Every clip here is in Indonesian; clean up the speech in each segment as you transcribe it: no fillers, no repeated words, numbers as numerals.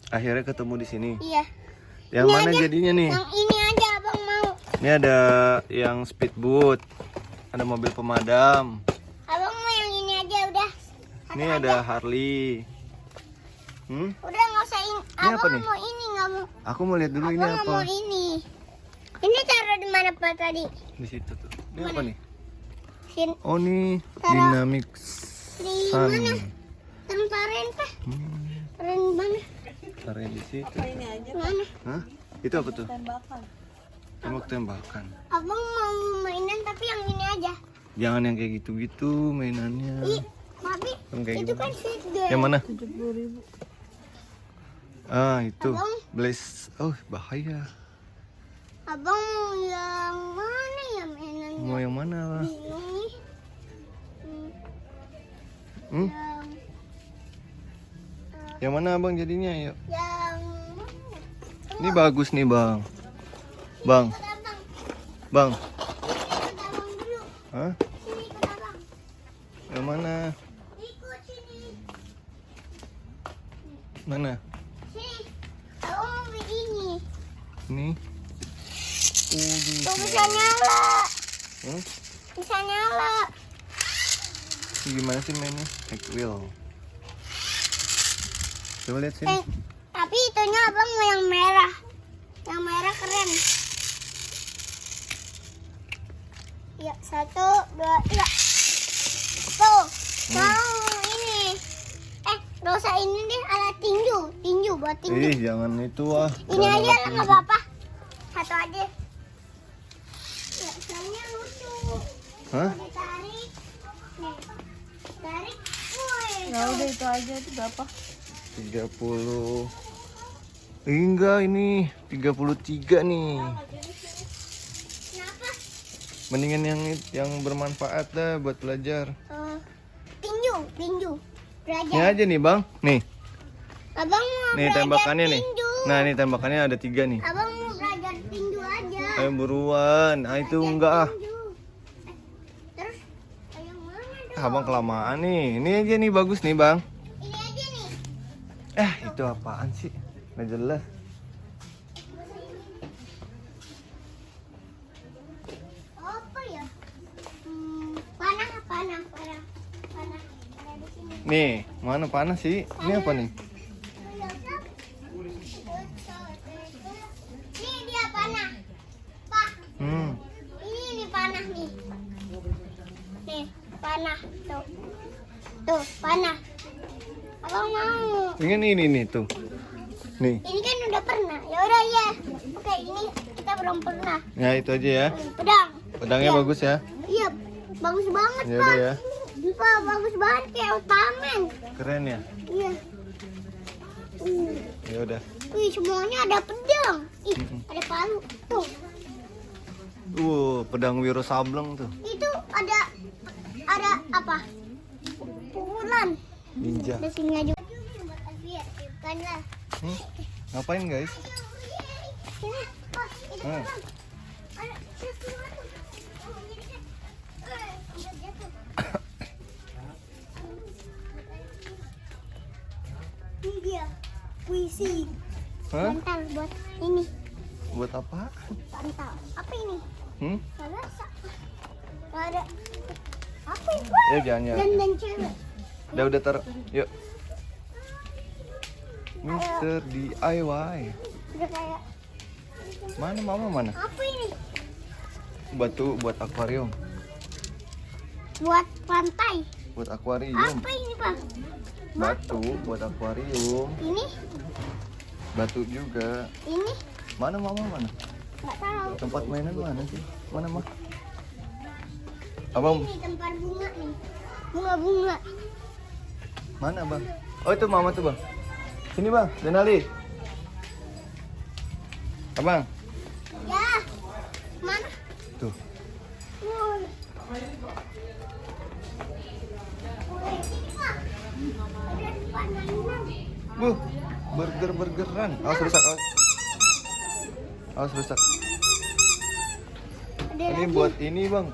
Akhirnya ketemu di sini. Iya. Yang Ini mana aja. jadinya nih? Yang ini aja abang mau. Ini ada yang speedboat, ada mobil pemadam. Abang mau yang ini aja udah. Ini ada Harley. Udah nggak usah ini. Ini apa Abang nih? mau ini nggak mau. Aku mau lihat dulu ini Abang nggak apa. mau ini. Ini taruh di mana Pak tadi? Di situ tuh. Ini apa nih? Sini. Oh nih, Taruh Dynamic di Sun. mana? Taruh Pak. Taruh di mana? Taruh di situ. Mana? Hah? Itu apa tuh? Tembak-tembakan. Abang mau mainan tapi yang ini aja. Jangan yang kayak gitu-gitu mainannya. Ih, tapi Yang kayak itu gitu. kan seat girl. Yang mana? 70.000. Ah, itu. Abang? Blaze. Oh, bahaya. Abang mau yang mana ya mainannya? Mau yang mana lah? Bingung nih. Hmm? Yang Yang mana abang jadinya? Yuk. yang mana? Ini bagus nih bang. Bang, Ikut abang. bang. Ikut abang dulu. Hah? Sini ikut abang. Yang mana? Ikut sini. Mana? Sini. Abang mau beli ini. Ini. Tuh bisa nyala. Hmm? Bisa nyala. Ini gimana sih mainnya? Egg wheel. Coba lihat sini. Tapi itunya abang mau yang merah. Yang merah keren. Ya, 1, 2, 3. Tuh, mau ini. Gak usah ini deh, alat tinju. Tinju buat tinju. Ih, jangan itu ah. Ini Jangan aja alat lah, tinju. nggak apa-apa. Satu aja. Ya, soalnya lucu. Hah? Ditarik. Nih, tarik. Woi. Ya udah itu aja, itu berapa? 30. Enggak, ini 33 nih. Kenapa? Mendingan yang bermanfaat dah buat belajar. Tinju, tinju. Ini Belajar. aja nih bang. Nih, Abang mau nih belajar tembakannya nih. tinju. Nah, ini tembakannya ada 3 nih. Abang mau belajar tinju aja. Ayo buruan. Ah, itu Belajar enggak ah. tinju. Terus yang mana dong? Abang kelamaan nih. Ini aja nih bagus nih bang. Ini aja nih. Itu apaan sih? Nggak jelas. Apa ya? Panah, panah, panah, panah. Ada di sini. Nih, mana panas sih? Ini apa nih? Ini dia panah. Pak, ini panah nih. Nih, panah. Tuh. Tuh, panah. Abang mau. Ini nih tuh. Nih. Ini kan udah pernah. Ya udah ya. Oke, ini kita belum pernah. Ya itu aja ya. Pedang. Pedangnya Iya. bagus ya. Iya, bagus banget, Ya Pak. udah ya. Pak, bagus banget kayak Ultraman. Keren ya. Iya. Ya udah. Wih, semuanya ada pedang. Ih, ada palu. Tuh, Pedang Wiro Sableng tuh. itu ada apa? Pukulan. Ninja. Ada sini aja. Bukan lah. Ngapain guys? Sini, Pak. Itu Hmm. Bang. Ada sesuatu. Oh, ini kan. Udah jatuh. Ini dia. Puisi. Hah? Bantal buat ini. Buat apa? Bantal. Apa ini? Gak biasa. Gak ada. Apa itu? Ya jangan ya. Dan cewek. Udah taruh. Yuk. Mister DIY. Udah kayak. Mana mama mana? Apa ini? Batu buat akuarium. Buat pantai. Buat akuarium. Apa ini, Pak? Batu buat akuarium. Ini? Batu juga. Ini? Mana mama mana? Gak tahu. Tempat mainan mana sih? Mana mah? Abang Ini tempat bunga nih. Bunga-bunga. mana bang? Oh itu mama tuh bang. Sini bang, Denali. Abang. Ya. Mana? Tuh. Woi. Woi, sini, Pak. Ada tempat mainan. Burgeran. Awas rusak. Awas rusak. Ada Ini lagi. buat ini bang,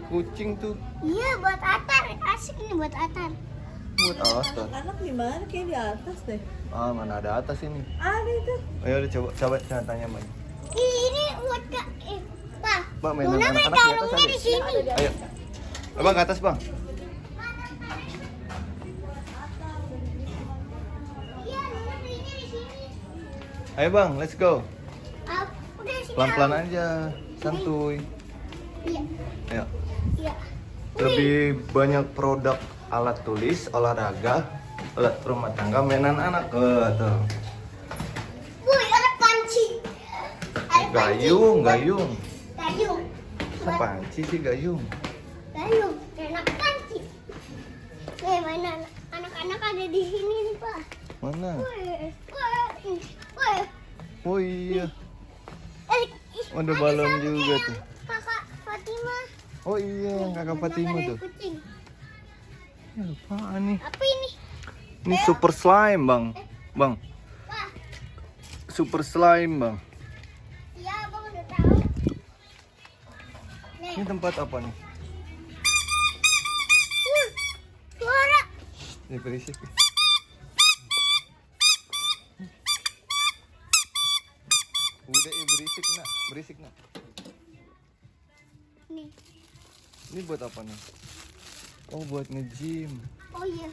kucing tuh. Iya, buat atar. Asik ini buat atar. buat outer. Anak di mana? Kayak di atas deh. Ah, mana ada atas ini. Ada itu. Ayo udah coba saya tanya Mbak. Ini buat Kak. Pak. Mbak, mainan Luna anak-anak di atas taruhnya ada. di sini. Ayo. Abang ke atas, Bang. Iya, Luna belinya di sini. Ayo, Bang, let's go. Udah sini. Pelan-pelan aja, santuy. Iya. Ayo. Iya. Lebih banyak produk alat tulis, olahraga, alat rumah tangga, mainan anak. Tuh. Wih, ada panci. Ada Gayung. Gayung. Apa panci sih gayung? Gayung. Enak panci. Nih, mainan anak-anak ada di sini nih, Pak. Mana? Wih. Oh iya, Eh, ada balon sama juga kayak tuh. Kakak Fatima. Oh iya, yang kakak Fatima Makanan tuh. kucing. Ya, apaan nih? Apa ini? Ini super slime, Bang. Bang, Wah, super slime, Bang. iya Abang udah tahu. Nih. Ini tempat apa nih? Suara. Ini berisik. Udah berisik nak. Nih. Ini buat apa nih? Oh, buat nge-gym. Oh iya.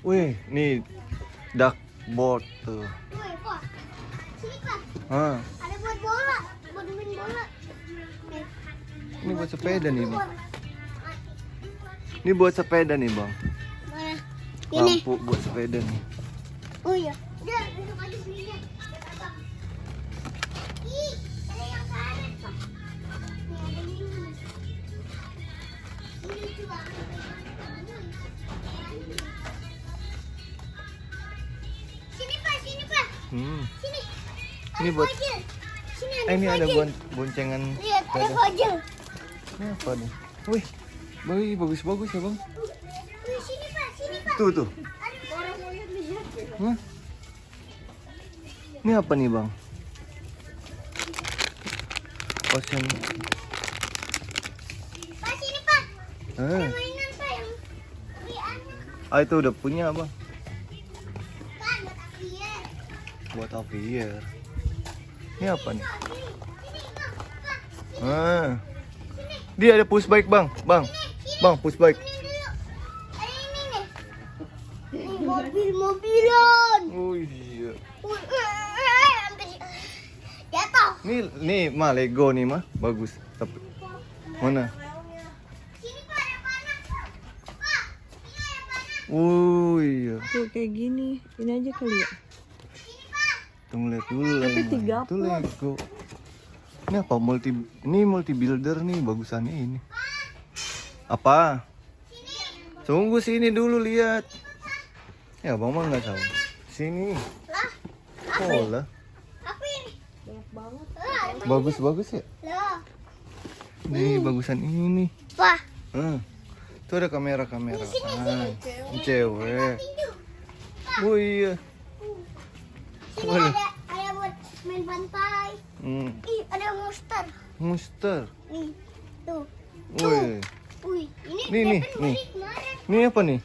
Wih, nih dartboard tuh. Wih, Pak. Sini, Pak. Hah, Ada buat bola. Buat main bola. Nih. ini buat sepeda nih, Bang. Keluar. Ini buat sepeda nih, Bang. Mana? Ini. Lampu buat sepeda nih. Oh iya. Udah, duduk aja belinya. Ih, ada yang karet, Pak. Nih, ada ini. Ini juga. Sini, Pak. Sini, Pak. Hmm. Sini. Ini Ada buat- fajil. Sini Ini ada fajil. boncengan Lihat, ada sepeda. fajil. Ini apa nih? Wih, bagus-bagus ya, Bang. Wih, sini, Pak. Sini, Pak. Tuh. Ada orang mau lihat. Hah? Ini apa nih, Bang? Ocean. Pak, sini, Pak. Ada Eh, mainan, Pak, yang beli anak. itu udah punya, Bang. Kan, buat Avier. Buat Avier. Ini apa nih? Sini, Bang. Pak, Ah. Dia ada push bike, Bang. Bang, push bike. ini dulu. Ada ini nih. Nih, mobil-mobilan. Oh iya. Hampir jatuh. Nih mah Lego nih mah bagus. Tapi mana? Sini, Pak, ada panah. Pak, ini ada panah. Oh iya. Tuh kayak gini. Ini aja kali ya. Sini, Pak. Tunggu lihat dulu lah. Tapi Mah. 3 Itu Lego. Ini apa multi builder nih bagusannya ini. Apa? Tunggu sini dulu lihat. Ya Bang mah nggak tahu. Sini. Lah, Oh lah. apa ini? Banyak banget. Lah, Bagus ya. lah. Nih bagusan ini. Pak, Tuh ada kamera. Ah, ini cewek. tinju. Oh iya. Sini Waduh. ada buat main pantai. Ih, ada monster. Nih, tuh. Wih. Wih, ini Nih. beli kemarin. Ini apa nih?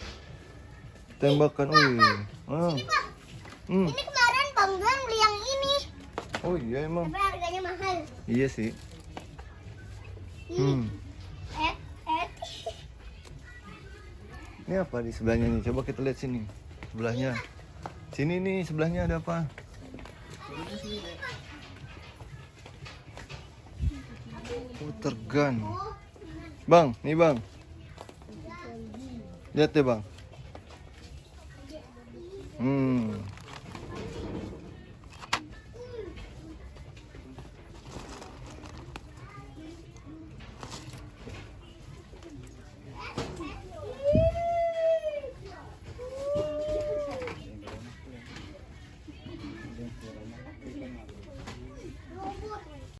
Tembakan. Wih. Ah. Ini, Pak. Hmm. Ini kemarin Bang Gan beli yang ini. Oh iya emang. Tapi harganya mahal. Iya sih. Nih. Eh. Ini apa di sebelahnya nih? Coba kita lihat sini. Sebelahnya. Sini nih sebelahnya ada apa? Water gun. Bang, nih Bang. Lihat deh Bang.